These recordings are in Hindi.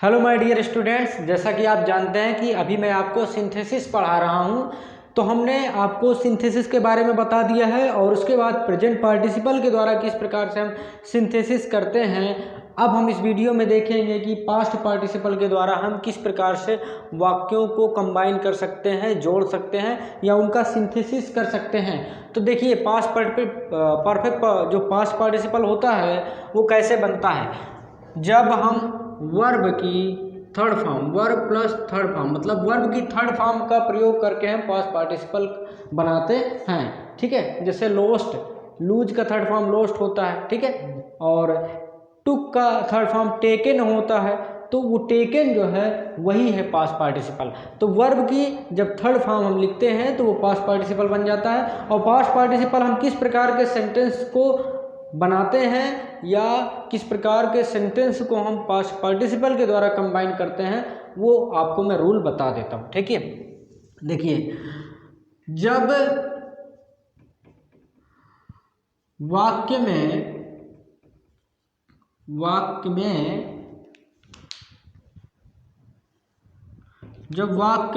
हेलो माय डियर स्टूडेंट्स, जैसा कि आप जानते हैं कि अभी मैं आपको सिंथेसिस पढ़ा रहा हूं। तो हमने आपको सिंथेसिस के बारे में बता दिया है और उसके बाद प्रेजेंट पार्टिसिपल के द्वारा किस प्रकार से हम सिंथेसिस करते हैं। अब हम इस वीडियो में देखेंगे कि पास्ट पार्टिसिपल के द्वारा हम किस प्रकार से वाक्यों को कंबाइन कर सकते हैं, जोड़ सकते हैं या उनका सिंथेसिस कर सकते हैं। तो देखिए, पास्ट परफेक्ट जो पास्ट पार्टिसिपल होता है वो कैसे बनता है। जब हम वर्ब की third form, verb plus third form मतलब वर्ब की थर्ड फॉर्म का प्रयोग करके हम पास्ट पार्टिसिपल बनाते हैं। ठीक है, जैसे लोस्ट, लूज का थर्ड फॉर्म लोस्ट होता है। ठीक है, और टुक का थर्ड फॉर्म टेकन होता है। तो वो टेकन जो है वही है पास्ट पार्टिसिपल। तो वर्ब की जब थर्ड फॉर्म हम लिखते हैं तो वो पास्ट पार्टिसिपल बन जाता है। और पास्ट पार्टिसिपल हम किस प्रकार के सेंटेंस को बनाते हैं या किस प्रकार के सेंटेंस को हम पास्ट पार्टिसिपल के द्वारा कंबाइन करते हैं, वो आपको मैं रूल बता देता हूँ। ठीक है, देखिए, जब वाक्य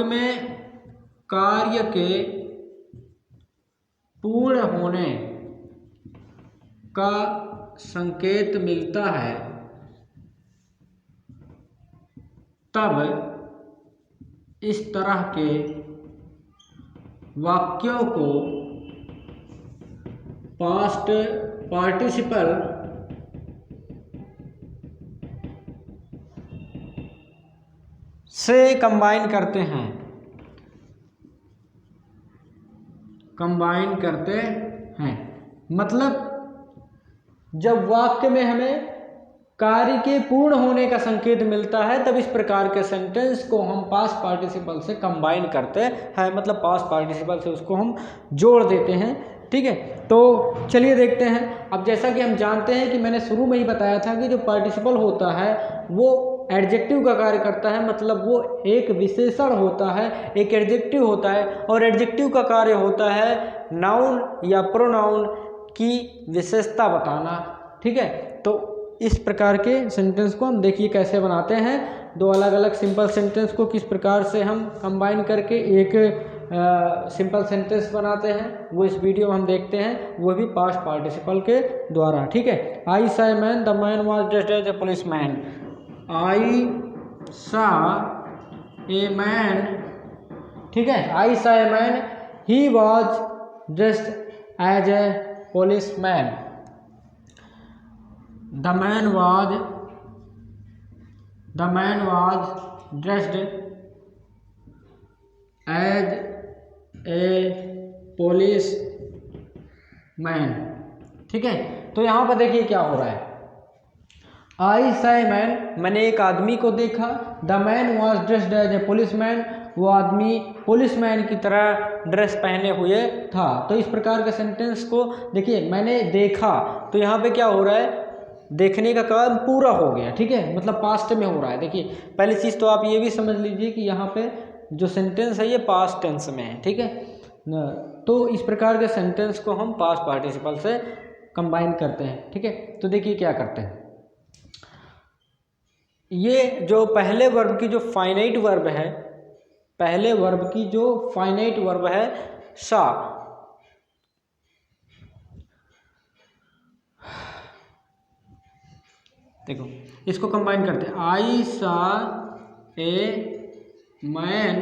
में कार्य के पूर्ण होने का संकेत मिलता है, तब इस तरह के वाक्यों को पास्ट पार्टिसिपल से कंबाइन करते हैं। मतलब जब वाक्य में हमें कार्य के पूर्ण होने का संकेत मिलता है तब इस प्रकार के सेंटेंस को हम पास्ट पार्टिसिपल से कंबाइन करते हैं, मतलब पास्ट पार्टिसिपल से उसको हम जोड़ देते हैं। ठीक है, तो चलिए देखते हैं। अब जैसा कि हम जानते हैं कि मैंने शुरू में ही बताया था कि जो पार्टिसिपल होता है वो एडजेक्टिव का कार्य करता है, मतलब वो एक विशेषण होता है, एक एडजेक्टिव होता है। और एडजेक्टिव का कार्य होता है नाउन या प्रोनाउन की विशेषता बताना। ठीक है, तो इस प्रकार के सेंटेंस को हम देखिए कैसे बनाते हैं। दो अलग अलग सिंपल सेंटेंस को किस प्रकार से हम कंबाइन करके एक सिंपल सेंटेंस बनाते हैं, वो इस वीडियो में हम देखते हैं, वो भी पास्ट पार्टिसिपल के द्वारा। ठीक है, I saw a man, the man was dressed as a policeman. I saw a man, ठीक है, I saw a man, he was dressed as a policeman. The man was dressed as a policeman। ठीक है, तो यहाँ पर देखिए क्या हो रहा है। आई सा ए मैन, मैंने एक आदमी को देखा। The man was dressed as a policeman, वो आदमी पुलिसमैन की तरह ड्रेस पहने हुए था। तो इस प्रकार के सेंटेंस को देखिए, मैंने देखा, तो यहाँ पे क्या हो रहा है, देखने का काम पूरा हो गया। ठीक है, मतलब पास्ट में हो रहा है। देखिए, पहली चीज़ तो आप ये भी समझ लीजिए कि यहाँ पे जो सेंटेंस है ये पास्ट टेंस में है। ठीक है, तो इस प्रकार के सेंटेंस को हम पास्ट पार्टिसिपल से कंबाइन करते हैं। ठीक है, तो देखिए क्या करते हैं। ये जो पहले वर्ब की जो फाइनाइट वर्ब है, पहले वर्ब की जो फाइनाइट वर्ब है सा, देखो इसको कंबाइन करते हैं। आई सा ए मैन,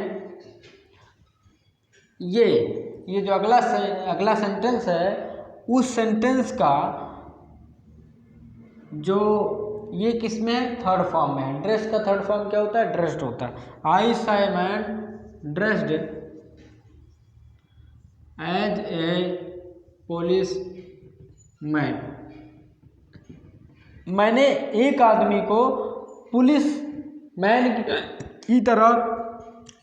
ये जो अगला सेंटेंस है, उस सेंटेंस का जो ये किसमें है, थर्ड फॉर्म में है। ड्रेस का थर्ड फॉर्म क्या होता है, ड्रेस्ड होता है। I saw a man dressed as a police man, मैंने एक आदमी को पुलिस मैन की तरह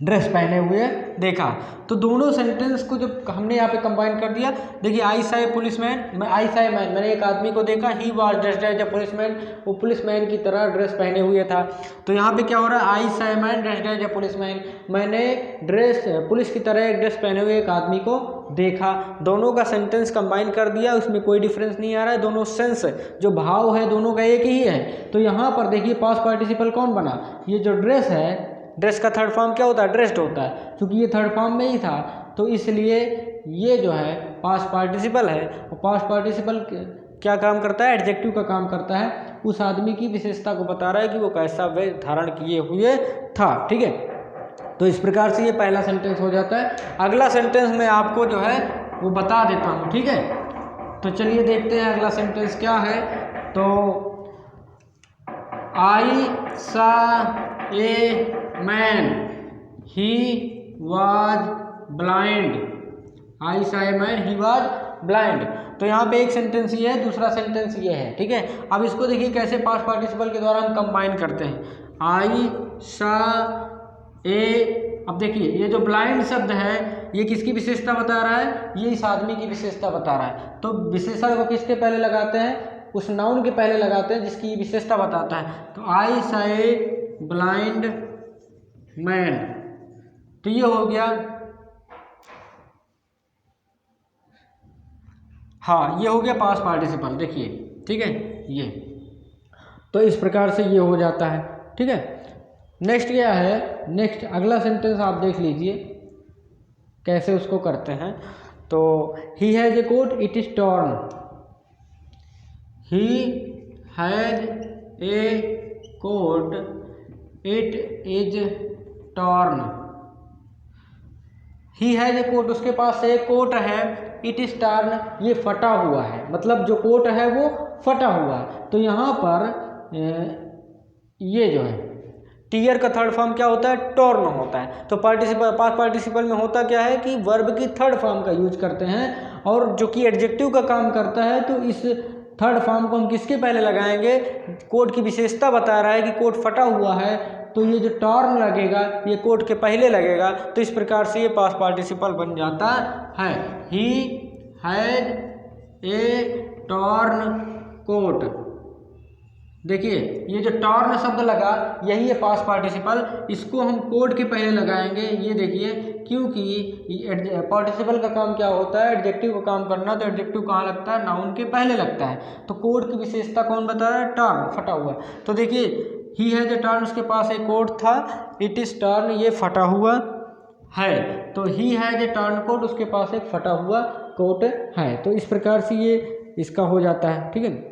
ड्रेस पहने हुए देखा। तो दोनों सेंटेंस को जब हमने यहाँ पे कंबाइन कर दिया, देखिए आई सा ए पुलिसमैन, मैंने एक आदमी को देखा, he was dressed as a policeman, वो पुलिसमैन की तरह ड्रेस पहने हुए था। तो यहाँ पे क्या हो रहा है, I saw a man dressed as a policeman, मैंने ड्रेस पुलिस की तरह एक ड्रेस पहने हुए एक आदमी को देखा। दोनों का सेंटेंस कंबाइन कर दिया, उसमें कोई डिफरेंस नहीं आ रहा है, दोनों सेंस जो भाव है दोनों का एक ही है। तो यहाँ पर देखिए पास्ट पार्टिसिपल कौन बना, ये जो ड्रेस है, ड्रेस का थर्ड फॉर्म क्या होता है, ड्रेस्ड होता है, क्योंकि ये थर्ड फॉर्म में ही था, तो इसलिए ये जो है पास्ट पार्टिसिपल है। और पास्ट पार्टिसिपल क्या काम करता है, एडजेक्टिव का काम करता है, उस आदमी की विशेषता को बता रहा है कि वो कैसा वेश धारण किए हुए था। ठीक है, तो इस प्रकार से ये पहला सेंटेंस हो जाता है। अगला सेंटेंस मैं आपको जो है वो बता देता हूँ। ठीक है, तो चलिए देखते हैं अगला सेंटेंस क्या है। तो I saw a man he was blind, I saw a man he was blind. तो यहाँ पे एक सेंटेंस ये है, दूसरा सेंटेंस ये है। ठीक है, अब इसको देखिए कैसे पास्ट पार्टिसिपल के द्वारा हम कंबाइन करते हैं। आई सा ए, अब देखिए ये जो ब्लाइंड शब्द है ये किसकी विशेषता बता रहा है, ये इस आदमी की विशेषता बता रहा है। तो विशेषण को किसके पहले लगाते हैं, उस नाउन के पहले लगाते हैं जिसकी विशेषता बताता है। तो I saw a blind man, तो ये हो गया, हाँ ये हो गया पास्ट पार्टिसिपल। देखिए ठीक है, ये तो इस प्रकार से ये हो जाता है। ठीक है, नेक्स्ट क्या है, नेक्स्ट अगला सेंटेंस आप देख लीजिए कैसे उसको करते हैं। तो he has a coat it is torn, he has a coat it is torn, he has a coat, उसके पास एक कोट है, इट इज टॉर्न, ये फटा हुआ है, मतलब जो कोट है वो फटा हुआ है। तो यहाँ पर ये जो है टीयर का थर्ड फॉर्म क्या होता है, टॉर्न होता है। तो पार्टिसिपल पास्ट पार्टिसिपल में होता क्या है कि वर्ब की थर्ड फॉर्म का यूज करते हैं, और जो कि एडजेक्टिव का काम करता है। तो इस थर्ड फॉर्म को हम किसके पहले लगाएंगे, कोट की विशेषता बता रहा है कि कोट फटा हुआ है, तो ये जो टॉर्न लगेगा ये कोट के पहले लगेगा। तो इस प्रकार से ये पास्ट पार्टिसिपल बन जाता है। He has a torn coat, देखिए ये जो टॉर्न शब्द लगा यही है पास्ट पार्टिसिपल, इसको हम कोट के पहले लगाएंगे। ये देखिए, क्योंकि पार्टिसिपल का काम क्या होता है, एडजेक्टिव का काम करना, तो एडजेक्टिव कहाँ लगता है, नाउन के पहले लगता है। तो कोट की विशेषता कौन बता रहा है, टॉर्न, फटा हुआ। तो देखिए ही हैज ए टॉर्न, उसके पास एक कोट था, इट इज टॉर्न, ये फटा हुआ है। तो he has a torn coat, उसके पास एक फटा हुआ कोट है। तो इस प्रकार से ये इसका हो जाता है। ठीक है,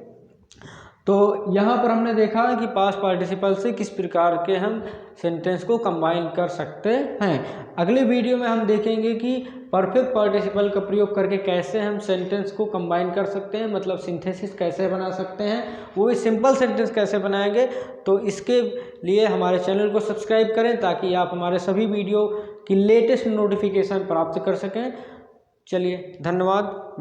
तो यहाँ पर हमने देखा कि पास्ट पार्टिसिपल से किस प्रकार के हम सेंटेंस को कंबाइन कर सकते हैं। अगले वीडियो में हम देखेंगे कि परफेक्ट पार्टिसिपल का प्रयोग करके कैसे हम सेंटेंस को कंबाइन कर सकते हैं, मतलब सिंथेसिस कैसे बना सकते हैं, वो भी सिंपल सेंटेंस कैसे बनाएंगे। तो इसके लिए हमारे चैनल को सब्सक्राइब करें ताकि आप हमारे सभी वीडियो की लेटेस्ट नोटिफिकेशन प्राप्त कर सकें। चलिए, धन्यवाद।